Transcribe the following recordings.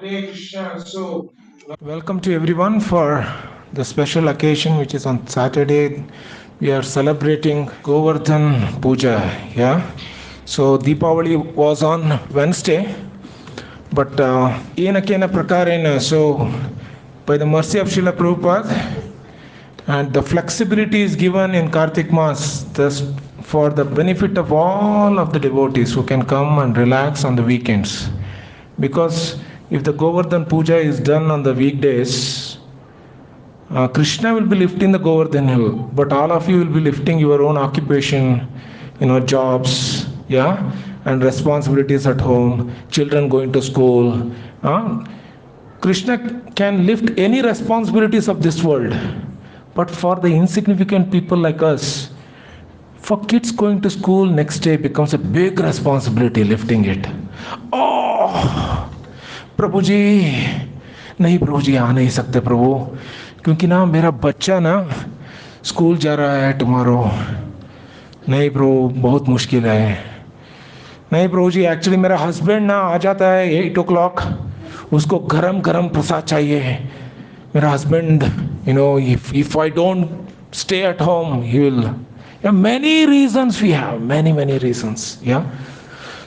Hare Krishna. So, welcome to everyone for the special occasion which is on Saturday. We are celebrating Govardhan Puja. Yeah. So, Deepavali was on Wednesday, but Enakena Prakarena. So, by the mercy of Srila Prabhupada, and the flexibility is given in Kartik Mas thus for the benefit of all of the devotees who can come and relax on the weekends. Because if the Govardhan Puja is done on the weekdays, Krishna will be lifting the Govardhan hill, but all of you will be lifting your own occupation, jobs, yeah, and responsibilities at home, children going to school. Krishna can lift any responsibilities of this world, but for the insignificant people like us, for kids going to school next day becomes a big responsibility lifting it. Oh, प्रभु जी नहीं, प्रभु जी आ नहीं सकते प्रभु, क्योंकि ना मेरा बच्चा ना school जा रहा है टुमारो। नहीं प्रभु, बहुत मुश्किल है। नहीं प्रभु जी, एक्चुअली मेरा हस्बैंड ना आ जाता है 8 o'clock, उसको गरम गरम प्रसाद चाहिए। मेरा husband if I don't stay at home, he will. Many reasons we have, many reasons. Yeah.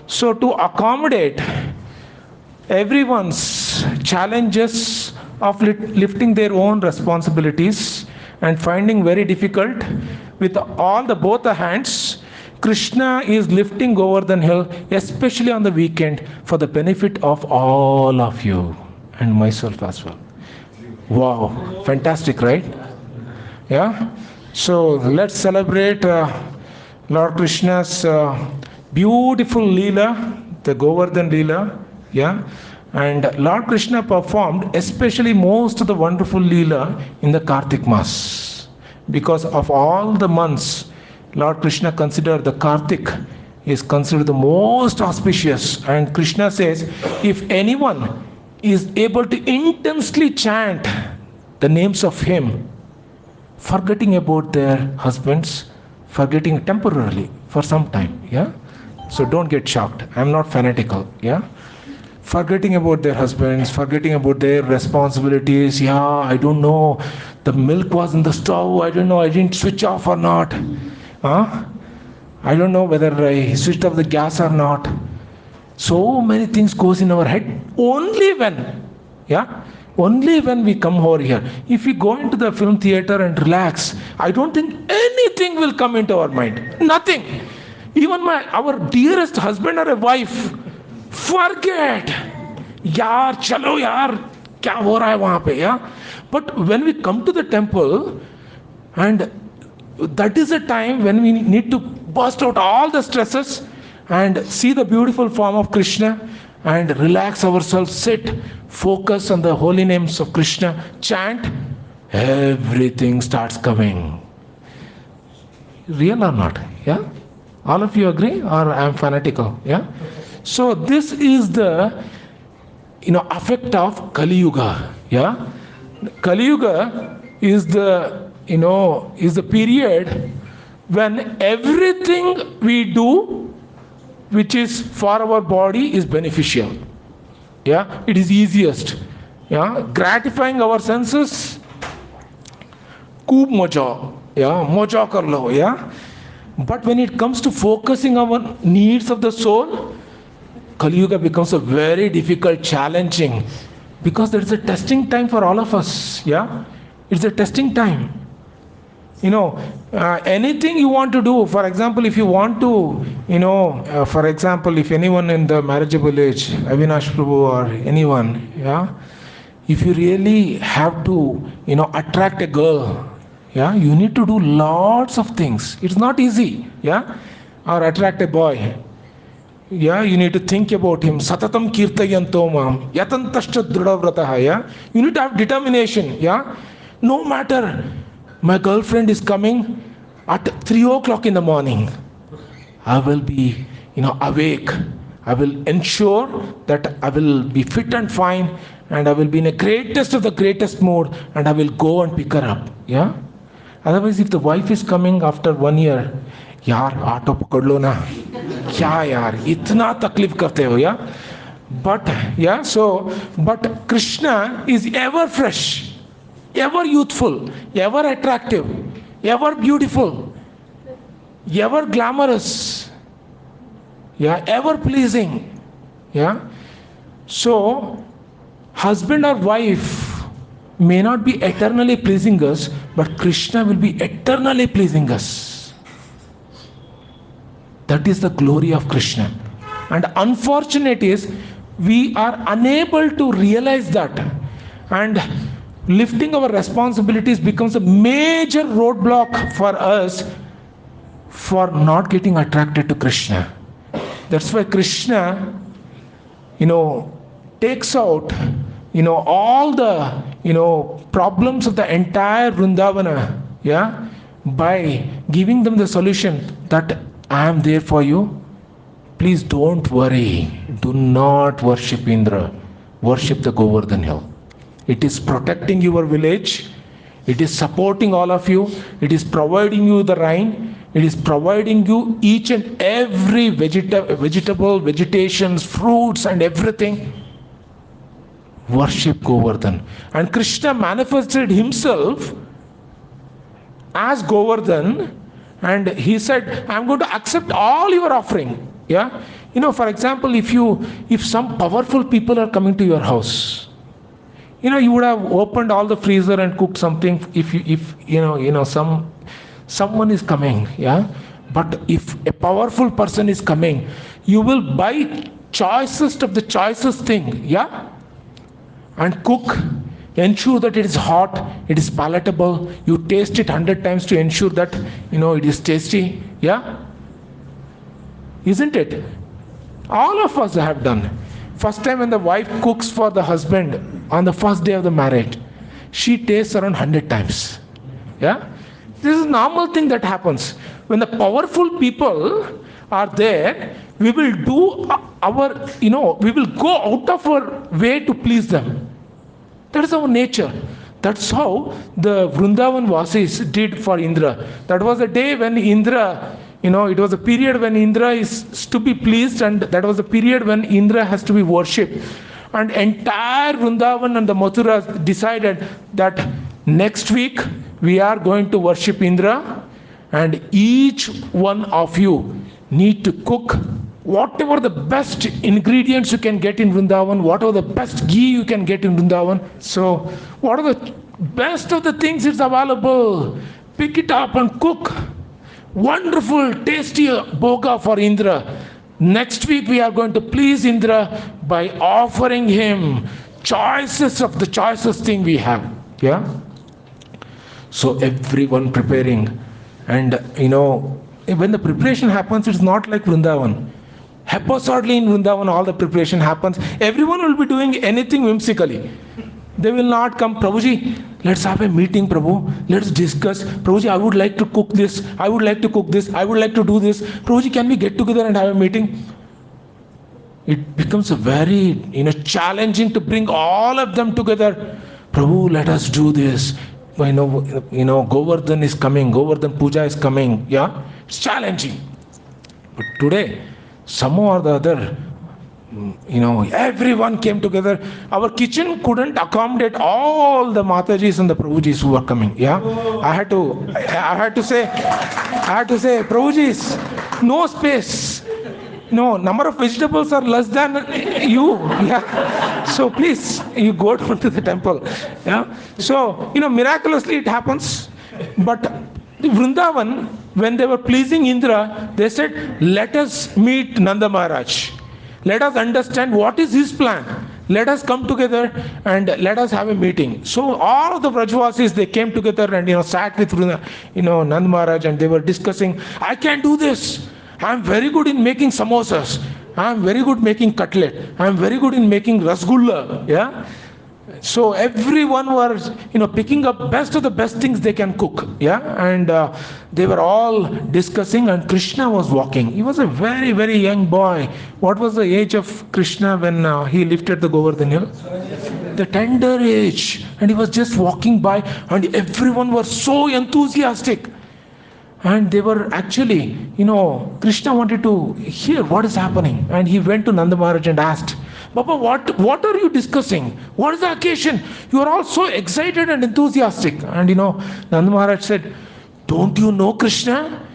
So to accommodate everyone's challenges of lifting their own responsibilities and finding very difficult with both the hands, Krishna is lifting Govardhan hill, especially on the weekend, for the benefit of all of you and myself as well. Wow, fantastic, right? Yeah. So let's celebrate Lord Krishna's beautiful Lila, the Govardhan Lila. Yeah. And Lord Krishna performed especially most of the wonderful Leela in the Kartik Mas. Because of all the months, Lord Krishna considered the Kartik is considered the most auspicious. And Krishna says, if anyone is able to intensely chant the names of him, forgetting about their husbands, forgetting temporarily for some time, yeah? So don't get shocked. I'm not fanatical, yeah? Forgetting about their husbands, forgetting about their responsibilities. Yeah, I don't know, the milk was in the stove, I don't know, I didn't switch off or not. I don't know whether I switched off the gas or not. So many things goes in our head only when we come over here. If we go into the film theater and relax, I don't think anything will come into our mind. Nothing. Even our dearest husband or a wife, forget. Yaar, chalo yaar, kya ho raha hai wahan pe, yeah? But when we come to the temple, and that is a time when we need to burst out all the stresses and see the beautiful form of Krishna and relax ourselves, sit, focus on the holy names of Krishna, chant, everything starts coming. Real or not? Yeah? All of you agree, or I am fanatical? Yeah? So this is the effect of Kali Yuga. Yeah? Kali Yuga is the period when everything we do which is for our body is beneficial. Yeah, it is easiest. Yeah, gratifying our senses, खूब मजा, yeah, मजा कर लो, yeah. But when it comes to focusing our needs of the soul, Kali Yuga becomes a very difficult, challenging, because there is a testing time for all of us. Yeah, it's a testing time. Anything you want to do, for example, if you want to, for example, if anyone in the marriageable age, Avinash Prabhu or anyone, yeah, if you really have to, attract a girl, yeah, you need to do lots of things. It's not easy, yeah, or attract a boy. Yeah, you need to think about him. Satatam kirtayanto mam yatantascha dridavratah. Yeah, you need to have determination. Yeah, no matter. My girlfriend is coming at 3 o'clock in the morning. I will be, awake. I will ensure that I will be fit and fine, and I will be in a greatest of the greatest mood, and I will go and pick her up. Yeah. Otherwise, if the wife is coming after 1 year, यार auto पकड़ लो ना, क्या यार इतना तकलीफ करते हो, या But but Krishna is ever fresh, ever youthful, ever attractive, ever beautiful, ever glamorous, ever pleasing. So husband or wife may not be eternally pleasing us, but Krishna will be eternally pleasing us. That is the glory of Krishna. And unfortunate is we are unable to realize that, and lifting our responsibilities becomes a major roadblock for us for not getting attracted to Krishna. That's why Krishna, takes out, all the, problems of the entire Vrindavana, by giving them the solution that I am there for you. Please don't worry. Do not worship Indra. Worship the Govardhan hill. It is protecting your village. It is supporting all of you. It is providing you the rain. It is providing you each and every vegetable, vegetations, fruits and everything. Worship Govardhan. And Krishna manifested himself as Govardhan, and he said, I'm going to accept all your offering. For example, if some powerful people are coming to your house, you would have opened all the freezer and cooked something. If someone is coming, but if a powerful person is coming, you will buy choicest of the choicest thing, and cook. Ensure that it is hot, it is palatable. You taste it 100 times to ensure that it is tasty. Isn't it? All of us have done. First time when the wife cooks for the husband on the first day of the marriage, she tastes around 100 times. This is a normal thing that happens. When the powerful people are there, we will do we will go out of our way to please them. That is our nature. That's how the Vrindavan Vasis did for Indra. That was a day when Indra, it was a period when Indra is to be pleased, and that was a period when Indra has to be worshipped. And entire Vrindavan and the Mathura decided that next week we are going to worship Indra, and each one of you need to cook whatever the best ingredients you can get in Vrindavan, whatever the best ghee you can get in Vrindavan. So, what are the best of the things is available? Pick it up and cook. Wonderful, tasty bhoga for Indra. Next week we are going to please Indra by offering him choicest of the choicest thing we have. So everyone preparing, and when the preparation happens, it's not like Vrindavan. Haphazardly in Vrindavan, all the preparation happens. Everyone will be doing anything whimsically. They will not come, Prabhuji, let's have a meeting, Prabhu. Let's discuss. Prabhuji, I would like to cook this. I would like to cook this. I would like to do this. Prabhuji, can we get together and have a meeting? It becomes a very, challenging to bring all of them together. Prabhu, let us do this. Govardhan is coming. Govardhan Puja is coming. It's challenging. But today, somehow or the other, everyone came together. Our kitchen couldn't accommodate all the Matajis and the Prabhujis who were coming. I had to say, Prabhujis, no space. Number of vegetables are less than you. So please, you go down to the temple. So, miraculously it happens. But Vrindavan, when they were pleasing Indra, they said, let us meet Nanda Maharaj. Let us understand what is his plan. Let us come together and let us have a meeting. So all of the Vrajvasis, they came together and sat with Nanda Maharaj, and they were discussing, I can do this. I am very good in making samosas. I am very good making cutlet. I am very good in making rasgulla. So everyone was, picking up best of the best things they can cook. And they were all discussing, and Krishna was walking. He was a very, very young boy. What was the age of Krishna when he lifted the Govardhan hill? The tender age. And he was just walking by, and everyone was so enthusiastic. And they were actually, Krishna wanted to hear what is happening. And he went to Nanda Maharaj and asked, Baba, what are you discussing? What is the occasion? You are all so excited and enthusiastic. And Nanda Maharaj said, don't you know Krishna?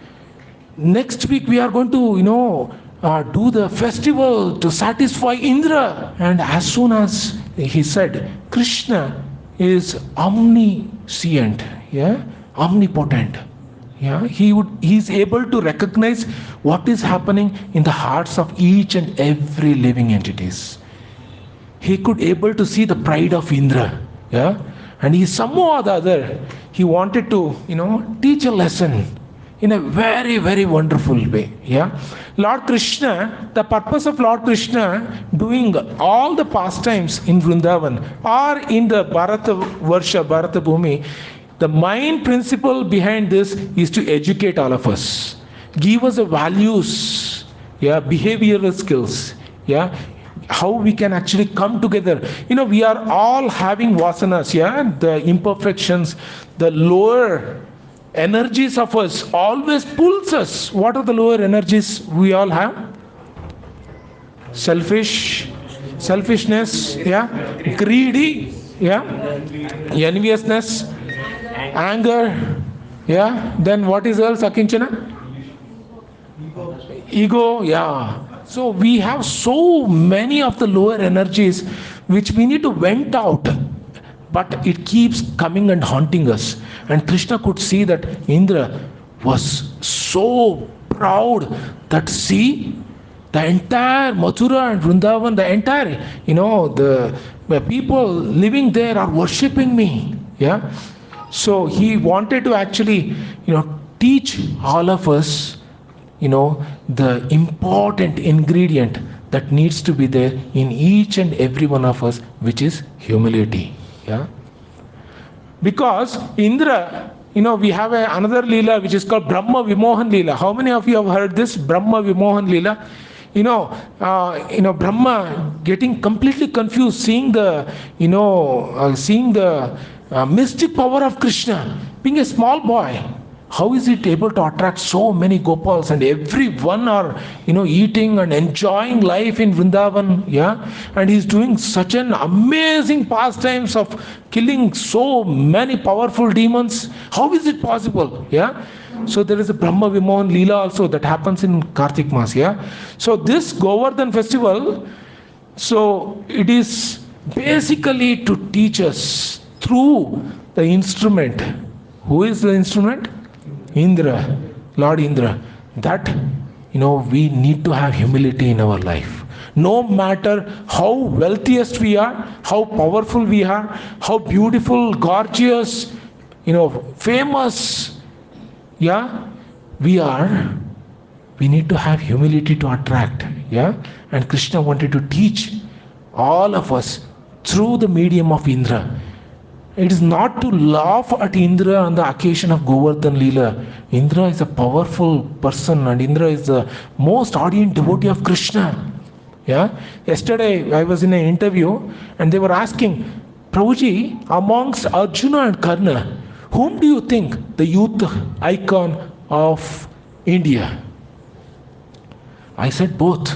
Next week we are going to, do the festival to satisfy Indra. And as soon as he said, Krishna is omniscient, omnipotent. He's able to recognize what is happening in the hearts of each and every living entities. He could able to see the pride of Indra. And he somehow or the other, he wanted to, teach a lesson in a very, very wonderful way. Lord Krishna, the purpose of Lord Krishna doing all the pastimes in Vrindavan or in the Bharata Varsha, Bharata Bhumi, the main principle behind this is to educate all of us. Give us the values, behavioral skills, how we can actually come together. We are all having vasanas, the imperfections, the lower energies of us always pulls us. What are the lower energies we all have? Selfishness, greedy, enviousness, anger, then what is else, Akinchana? Ego, So we have so many of the lower energies which we need to vent out, but it keeps coming and haunting us. And Krishna could see that Indra was so proud that the entire Mathura and Vrindavan, the entire, the people living there are worshipping me. So he wanted to actually, teach all of us, the important ingredient that needs to be there in each and every one of us, which is humility. Because Indra, we have another Lila which is called Brahma Vimohan Lila. How many of you have heard this Brahma Vimohan Lila? Brahma getting completely confused, seeing the mystic power of Krishna, being a small boy. How is it able to attract so many Gopals, and everyone are, eating and enjoying life in Vrindavan, and he's doing such an amazing pastimes of killing so many powerful demons. How is it possible? So there is a Brahma Vimohan Lila also that happens in Kartik Mas. So this Govardhan festival, so it is basically to teach us through the instrument. Who is the instrument? Indra, Lord Indra, that we need to have humility in our life. No matter how wealthiest we are, how powerful we are, how beautiful, gorgeous, famous, we are, we need to have humility to attract. And Krishna wanted to teach all of us through the medium of Indra. It is not to laugh at Indra on the occasion of Govardhan Lila. Indra is a powerful person, and Indra is the most ardent devotee of Krishna. Yesterday I was in an interview and they were asking, Prabhuji, amongst Arjuna and Karna, whom do you think the youth icon of India? I said both.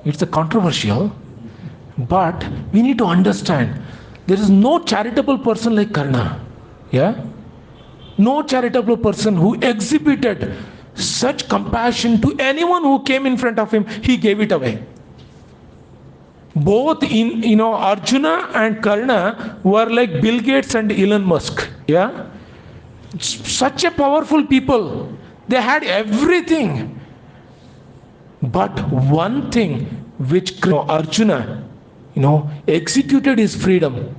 It's a controversial, but we need to understand. There is no charitable person like Karna. No charitable person who exhibited such compassion to anyone who came in front of him. He gave it away. Both in Arjuna and Karna were like Bill Gates and Elon Musk. Such a powerful people. They had everything. But one thing which Arjuna executed his freedom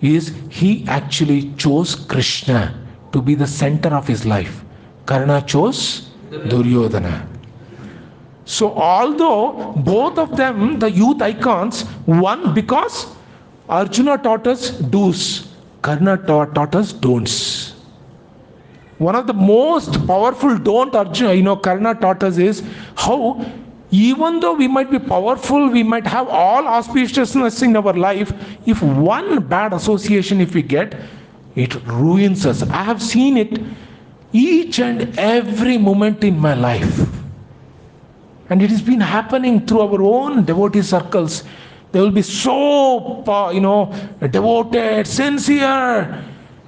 is he actually chose Krishna to be the center of his life. Karna chose Duryodhana. So although both of them, the youth icons, one because Arjuna taught us do's, Karna taught us don'ts. One of the most powerful don't Karna taught us is how, even though we might be powerful, we might have all auspiciousness in our life, if one bad association if we get, it ruins us. I have seen it each and every moment in my life. And it has been happening through our own devotee circles. They will be so, devoted, sincere.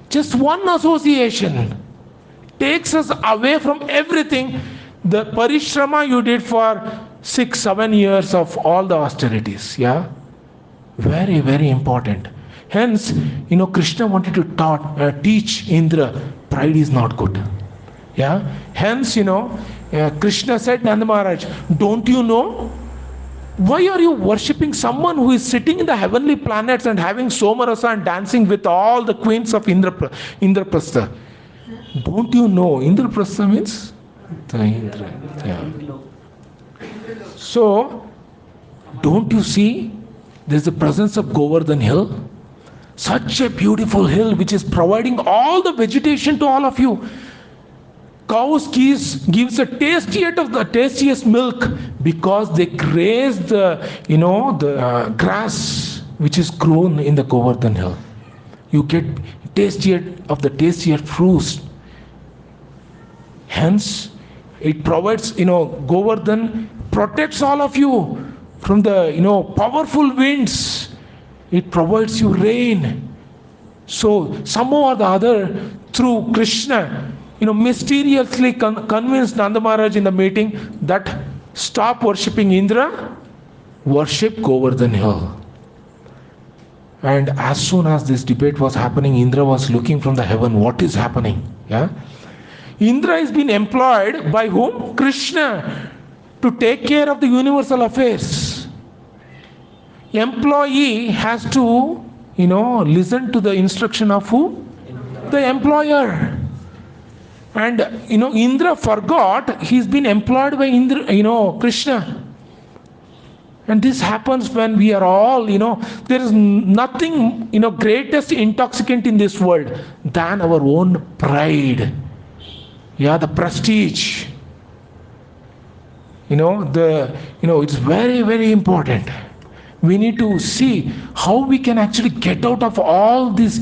Just one association takes us away from everything. The parishrama you did for 6-7 years of all the austerities. Yeah? Very, very important. Hence, Krishna wanted to teach Indra, pride is not good. Yeah? Hence, Krishna said, Nanda Maharaj, don't you know? Why are you worshipping someone who is sitting in the heavenly planets and having Somarasa and dancing with all the queens of Indraprastha? Don't you know? Indraprastha means the Indra. Yeah. So, don't you see there's the presence of Govardhan Hill? Such a beautiful hill which is providing all the vegetation to all of you. Cows gives the tastiest milk because they graze the grass which is grown in the Govardhan Hill. You get tastier fruits. Hence, it provides, Govardhan protects all of you from the, powerful winds. It provides you rain. So, somehow or the other, through Krishna, mysteriously convinced Nanda Maharaj in the meeting that stop worshipping Indra, worship Govardhan Hill. And as soon as this debate was happening, Indra was looking from the heaven, what is happening? Yeah? Indra is being employed by whom? Krishna, to take care of the universal affairs. Employee has to, listen to the instruction of who? The employer. And, Indra forgot he's been employed by Krishna. And this happens when we are all, there is nothing, greatest intoxicant in this world than our own pride. Yeah, the prestige. It's very, very important. We need to see how we can actually get out of all these,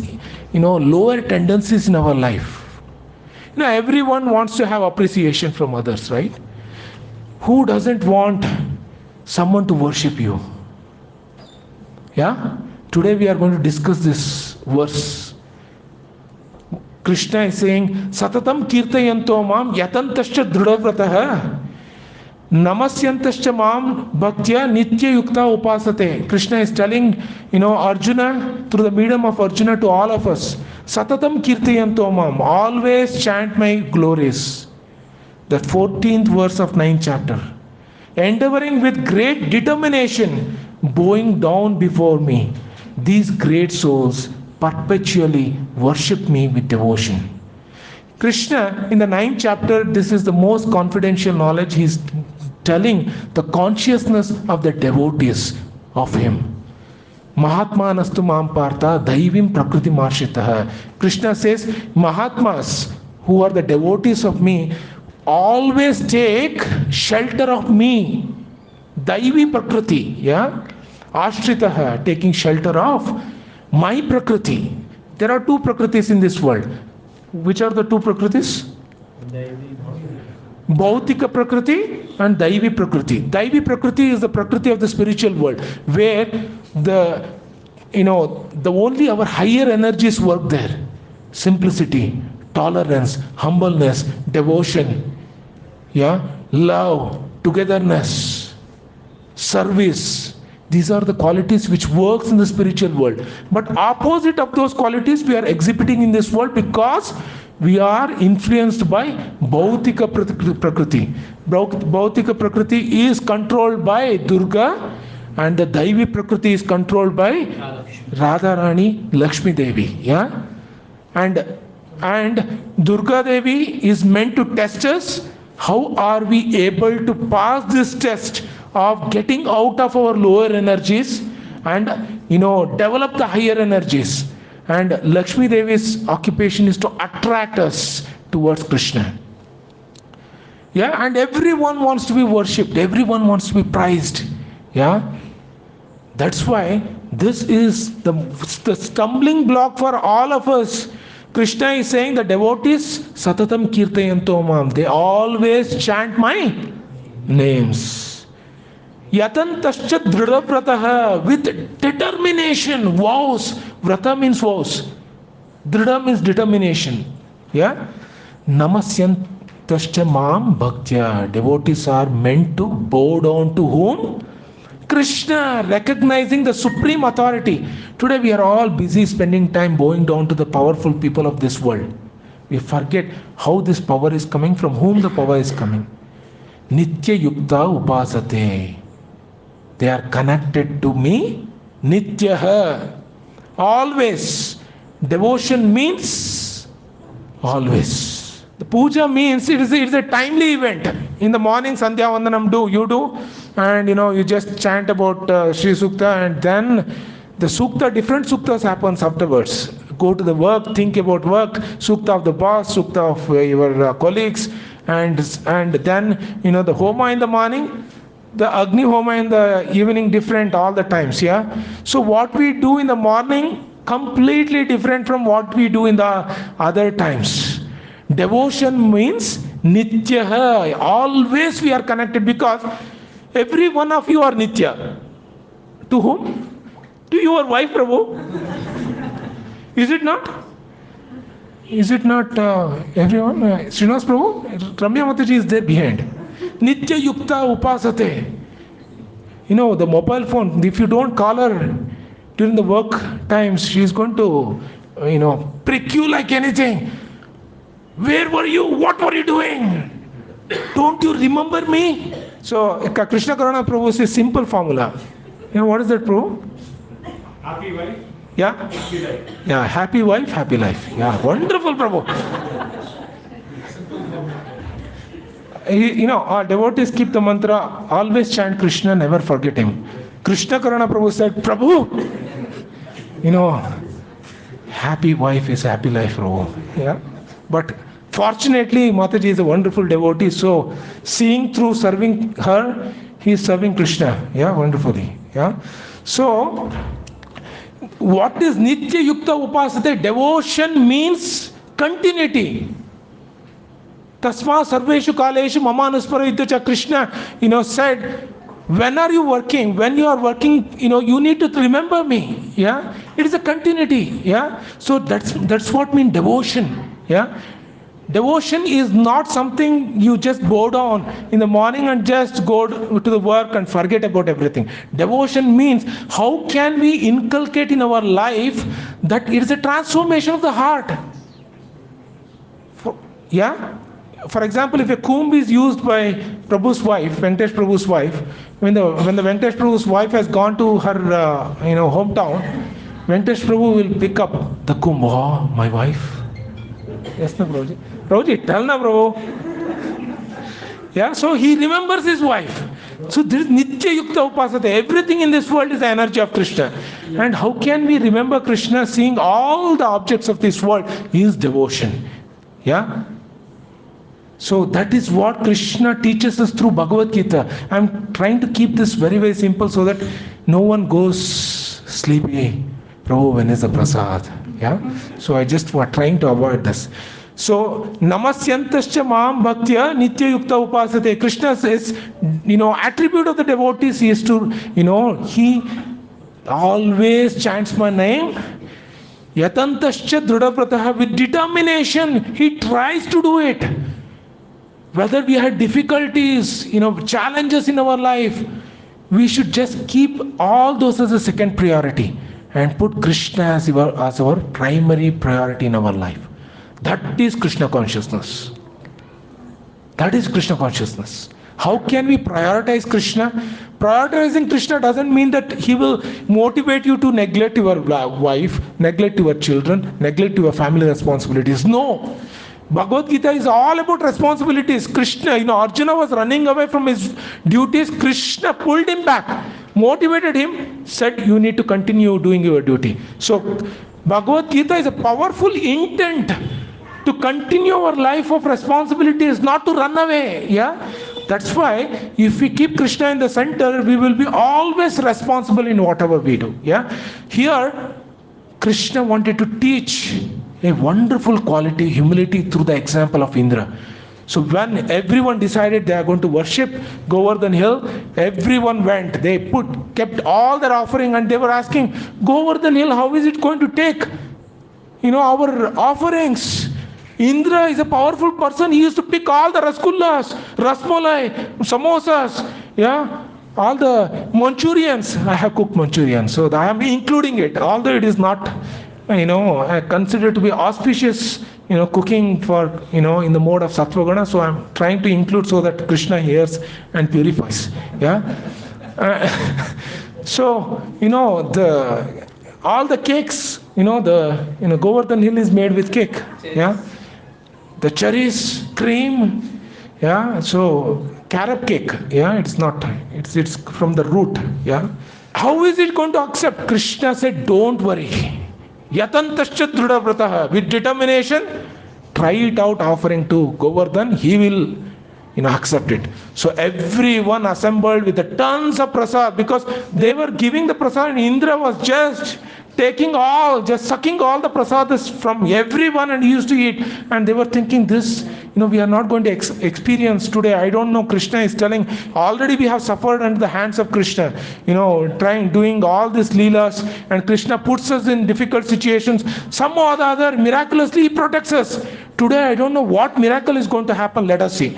lower tendencies in our life. Everyone wants to have appreciation from others, right? Who doesn't want someone to worship you? Yeah? Today we are going to discuss this verse. Krishna is saying, Satatam kirtayanto mam yatantascha dhrudavratah namasyantascha mam bhaktya nitya yukta upasate. Krishna is telling, Arjuna, through the medium of Arjuna to all of us, Satatam kirtayanto mam, always chant my glories. That 14th verse of 9th chapter. Endeavoring with great determination, bowing down before me, these great souls perpetually worship me with devotion. Krishna, in the 9th chapter, this is the most confidential knowledge. He's telling the consciousness of the devotees of him. Mahatma nastu mam partha daivim prakriti marshitaha. Krishna says, Mahatmas, who are the devotees of me, always take shelter of me. Daivi prakriti, yeah? Ashritaha, taking shelter of my prakriti. There are two prakritis in this world. Which are the two prakritis? Bhautika prakriti and Daivi prakriti. Daivi prakriti is the prakriti of the spiritual world, where the only our higher energies work there. Simplicity, tolerance, humbleness, devotion, love, togetherness, service. These are the qualities which works in the spiritual world. But opposite of those qualities we are exhibiting in this world because we are influenced by Bhautika Prakriti. Bhautika Prakriti is controlled by Durga and the Daivi Prakriti is controlled by Radharani Lakshmi Devi. Yeah? And Durga Devi is meant to test us. How are we able to pass this test of getting out of our lower energies and develop the higher energies? And Lakshmi Devi's occupation is to attract us towards Krishna. Yeah, and everyone wants to be worshipped, everyone wants to be prized. Yeah, that's why this is the stumbling block for all of us. Krishna is saying the devotees, Satatam Kirtayanto Mam, they always chant my names. Yatantascha dridhavrataha, with determination, vows. Vrata means vows. Dridha means determination. Yeah? Namasyantascha mam bhaktya. Devotees are meant to bow down to whom? Krishna, recognizing the supreme authority. Today we are all busy spending time bowing down to the powerful people of this world. We forget how this power is coming, from whom the power is coming. Nitya yukta upasate. They are connected to me. Nityaha. Always. Devotion means always. The puja means it is a timely event. In the morning, Sandhya Vandanam you do, and you just chant about Sri Sukta, and then the Sukta, different Suktas happens afterwards. Go to the work, think about work, Sukta of the boss, Sukta of your colleagues, and then the Homa in the morning, the Agni Homa in the evening, different all the times. Yeah. So what we do in the morning completely different from what we do in the other times. Devotion means Nityaha. Always we are connected, because every one of you are Nitya. To whom? To your wife, Prabhu. Is it not? Is it not everyone? Srinivas Prabhu? Ramya Mataji is there behind. Nitya Yukta Upasate. The mobile phone, if you don't call her during the work times, she is going to, prick you like anything. Where were you? What were you doing? Don't you remember me? So, Krishna Karana Prabhu says simple formula. What is that, Prabhu? Happy wife. Yeah? Happy life. Yeah, happy wife, happy life. Yeah, wonderful, Prabhu. Our devotees keep the mantra, always chant Krishna, never forget him. Krishna Karana Prabhu said, Prabhu, happy wife is happy life, Prabhu. Yeah? But fortunately, Mataji is a wonderful devotee, so seeing through serving her, he is serving Krishna. Yeah, wonderfully. Yeah. So, what is Nitya Yukta Upasate? Devotion means continuity. Tasma Sarveshu Kaleshu Mamanuspara Idyacha. Krishna, said, when are you working? When you are working, you need to remember me. Yeah. It is a continuity. Yeah. So that's what means devotion. Yeah. Devotion is not something you just bow down in the morning and just go to the work and forget about everything. Devotion means how can we inculcate in our life that it is a transformation of the heart. For example, if a kumb is used by Prabhu's wife, Venkatesh Prabhu's wife, when the Venkatesh Prabhu's wife has gone to her hometown, Venkatesh Prabhu will pick up the kumb. Oh, my wife. Yes, no, Prabhuji. Prabhuji, tell na, Prabhu. Yeah, so he remembers his wife. So there is Nitya Yukta Upasate. Everything in this world is the energy of Krishna. And how can we remember Krishna seeing all the objects of this world? Is devotion. Yeah. So that is what Krishna teaches us through Bhagavad Gita. I am trying to keep this very, very simple so that no one goes sleepy. Prabhu, when is the prasad? Yeah. So I just was trying to avoid this. So Namasyantascha Mam Bhaktya Nitya Yukta Upasate. Krishna says, attribute of the devotees is to, he always chants my name. Yatantascha Dridhaprataha, with determination, he tries to do it. Whether we had difficulties, challenges in our life, we should just keep all those as a second priority and put Krishna as our primary priority in our life. That is Krishna consciousness. That is Krishna consciousness. How can we prioritize Krishna? Prioritizing Krishna doesn't mean that he will motivate you to neglect your wife, neglect your children, neglect your family responsibilities. No. Bhagavad Gita is all about responsibilities. Krishna, Arjuna was running away from his duties. Krishna pulled him back, motivated him, said, you need to continue doing your duty. So, Bhagavad Gita is a powerful intent to continue our life of responsibilities, not to run away. Yeah? That's why, if we keep Krishna in the center, we will be always responsible in whatever we do. Yeah? Here, Krishna wanted to teach a wonderful quality, humility, through the example of Indra. So when everyone decided they are going to worship Govardhan Hill, everyone went. They kept all their offering, and they were asking, Govardhan Hill, how is it going to take our offerings? Indra is a powerful person. He used to pick all the rasgullas, rasmalai, samosas, all the Manchurians. I have cooked Manchurian, so I am including it, although it is not, I consider to be auspicious, cooking for, in the mode of Sattvagana. So I am trying to include so that Krishna hears and purifies. So, all the cakes, Govardhan Hill is made with cake. The cherries, cream, so carob cake, it's from the root, How is it going to accept? Krishna said, don't worry. Yatantascha drudha vrataha, with determination, try it out offering to Govardhan, he will, accept it. So everyone assembled with the tons of prasad, because they were giving the prasad, and Indra was just sucking all the prasadas from everyone, and he used to eat. And they were thinking, this, we are not going to experience today. I don't know. Krishna is telling, already we have suffered under the hands of Krishna, doing all these leelas, and Krishna puts us in difficult situations. Some or the other, miraculously he protects us. Today, I don't know what miracle is going to happen. Let us see.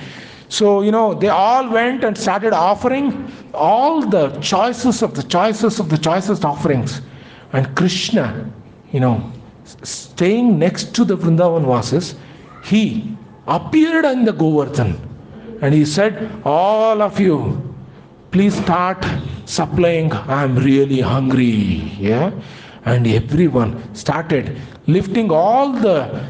So, they all went and started offering all the choicest of the choicest offerings. And Krishna, staying next to the Vrindavan Vasis, he appeared in the Govardhan. And he said, all of you, please start supplying. I am really hungry. And everyone started lifting all the,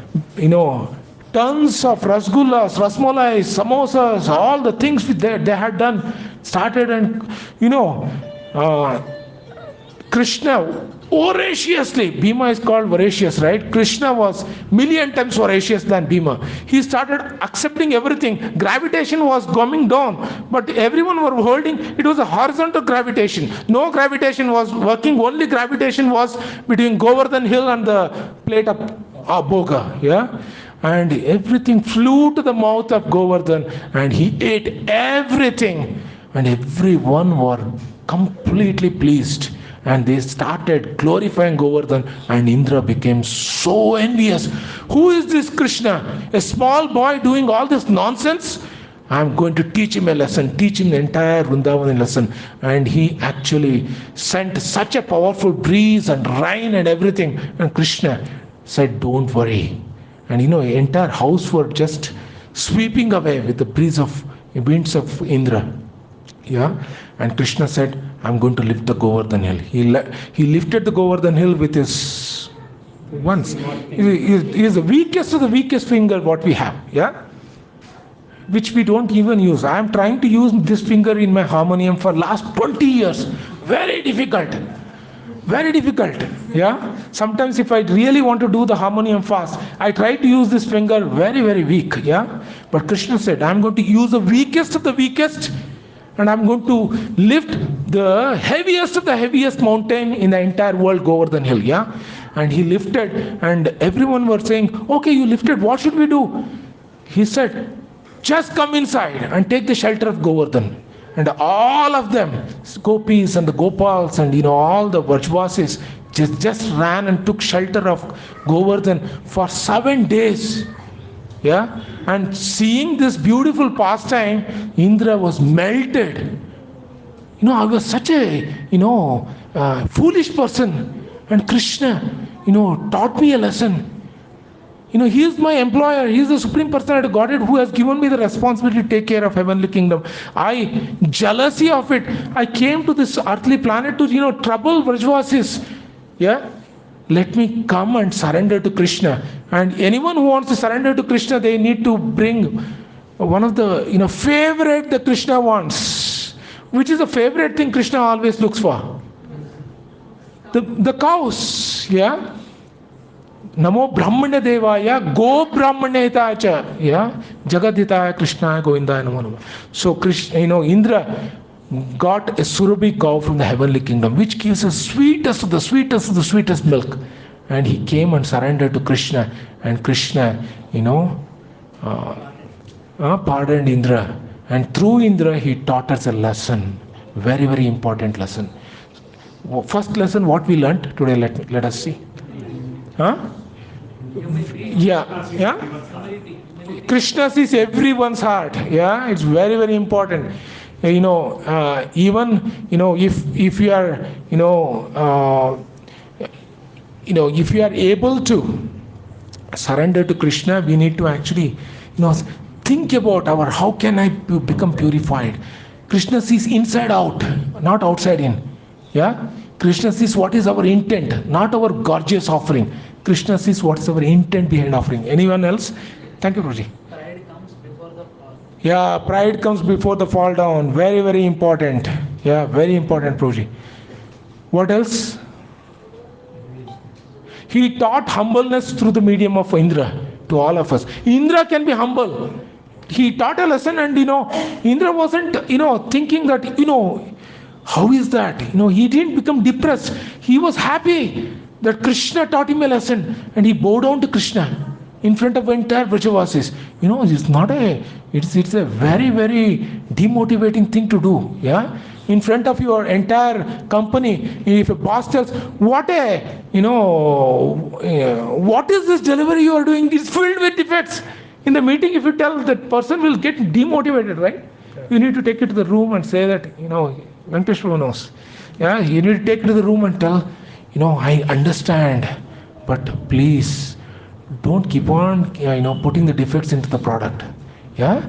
tons of rasgullas, rasmalais, samosas, all the things they had done, started, and, Krishna voraciously, Bhima is called voracious, right? Krishna was million times voracious than Bhima. He started accepting everything. Gravitation was coming down, but everyone were holding. It was a horizontal gravitation. No gravitation was working. Only gravitation was between Govardhan Hill and the plate of Bhoga. And everything flew to the mouth of Govardhan, and he ate everything, and everyone were completely pleased. And they started glorifying Govardhan, and Indra became so envious. Who is this Krishna? A small boy doing all this nonsense? I am going to teach him a lesson, teach him the entire Vrindavan lesson. And he actually sent such a powerful breeze and rain and everything. And Krishna said, don't worry. And the entire house were just sweeping away with the winds of Indra. And Krishna said, I'm going to lift the Govardhan Hill. He lifted the Govardhan Hill with his once. He is the weakest of the weakest finger what we have, which we don't even use. I am trying to use this finger in my harmonium for last 20 years. Very difficult. Very difficult. Sometimes if I really want to do the harmonium fast, I try to use this finger, very, very weak. But Krishna said, I'm going to use the weakest of the weakest, and I'm going to lift the heaviest of the heaviest mountain in the entire world, Govardhan Hill. And he lifted, and everyone were saying, okay, you lifted, what should we do? He said, just come inside and take the shelter of Govardhan. And all of them, gopis and the gopals and all the Vrajvasis, just ran and took shelter of Govardhan for 7 days. And seeing this beautiful pastime, Indra was melted. I was such a, foolish person. And Krishna, taught me a lesson. He is my employer. He is the Supreme Personality of Godhead who has given me the responsibility to take care of heavenly kingdom. Jealousy of it, I came to this earthly planet to, trouble Vrajvasis. Let me come and surrender to Krishna. And anyone who wants to surrender to Krishna, they need to bring one of the, favorite that Krishna wants. Which is the favorite thing Krishna always looks for? The cows, Namo Brahmanya Devaya, Go Brahmanya Hitacha, Jagadhitaya Krishnaya Govindaya Namo Namo. So Krishna, Indra got a Surabhi cow from the heavenly kingdom, which gives the sweetest of the sweetest of the sweetest milk. And he came and surrendered to Krishna. And Krishna, pardoned Indra. And through Indra, he taught us a lesson. Very, very important lesson. First lesson, what we learnt today, let us see. Huh? Yeah. Krishna sees everyone's heart. Yeah, it's very, very important. Even if you are if you are able to surrender to Krishna, we need to actually think about how can I become purified. Krishna sees inside out, not outside in. Yeah, Krishna sees what is our intent, not our gorgeous offering. Krishna sees what is our intent behind offering. Anyone else? Thank you, Prabhuji. Pride comes before the fall. Yeah, pride comes before the fall down. Very, very important. Yeah, very important, Prabhuji. What else? He taught humbleness through the medium of Indra to all of us. Indra can be humble. He taught a lesson, and Indra wasn't thinking that how is that? He didn't become depressed. He was happy that Krishna taught him a lesson, and he bowed down to Krishna in front of entire Brajavasis. It's a very, very demotivating thing to do. Yeah, in front of your entire company, if a boss tells, what is this delivery you are doing? It's filled with defects. In the meeting, if you tell, that person will get demotivated, right? You need to take it to the room and say that, Venkatesh Prabhu knows. Yeah, you need to take it to the room and tell, I understand, but please don't keep on, putting the defects into the product. Yeah,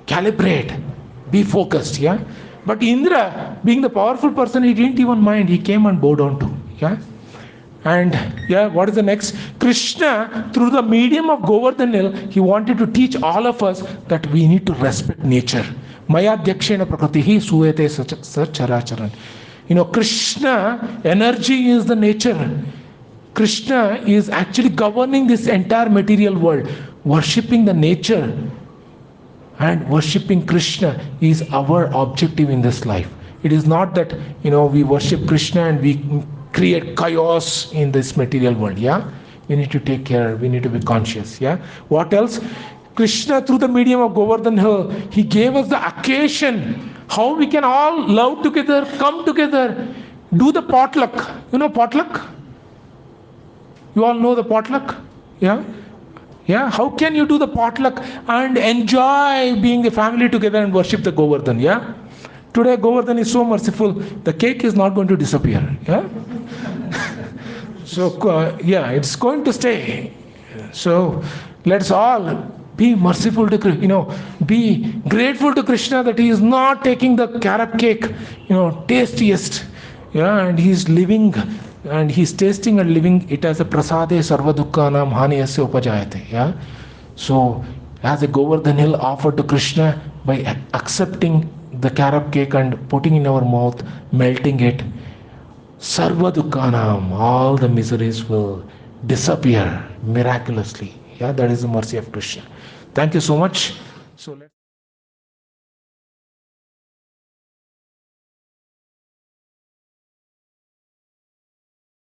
calibrate, be focused. Yeah, but Indra, being the powerful person, he didn't even mind. He came and bowed down to. Yeah. And what is the next? Krishna, through the medium of Govardhan Lila, he wanted to teach all of us that we need to respect nature. Maya Dyakshena Prakritihi Suyate Characharan. Krishna, energy is the nature. Krishna is actually governing this entire material world. Worshipping the nature and worshipping Krishna is our objective in this life. It is not that, we worship Krishna and we create chaos in this material world. Yeah, we need to take care, we need to be conscious. Yeah, what else? Krishna, through the medium of Govardhan Hill, he gave us the occasion how we can all love together, come together, do the potluck. Potluck? You all know the potluck? Yeah, how can you do the potluck and enjoy being a family together and worship the Govardhan? Yeah, today Govardhan is so merciful, the cake is not going to disappear. Yeah. So it's going to stay. So let's all be merciful to be grateful to Krishna that he is not taking the carrot cake, tastiest. Yeah, and he's living and he's tasting and living it as a prasade sarva dukkhanam haniyasya upajayate. Yeah. So as a Govardhan Hill offered to Krishna by accepting the carrot cake and putting in our mouth, melting it, sarva dukkhanam, all the miseries will disappear miraculously. Yeah, that is the mercy of Krishna. Thank you so much. So let's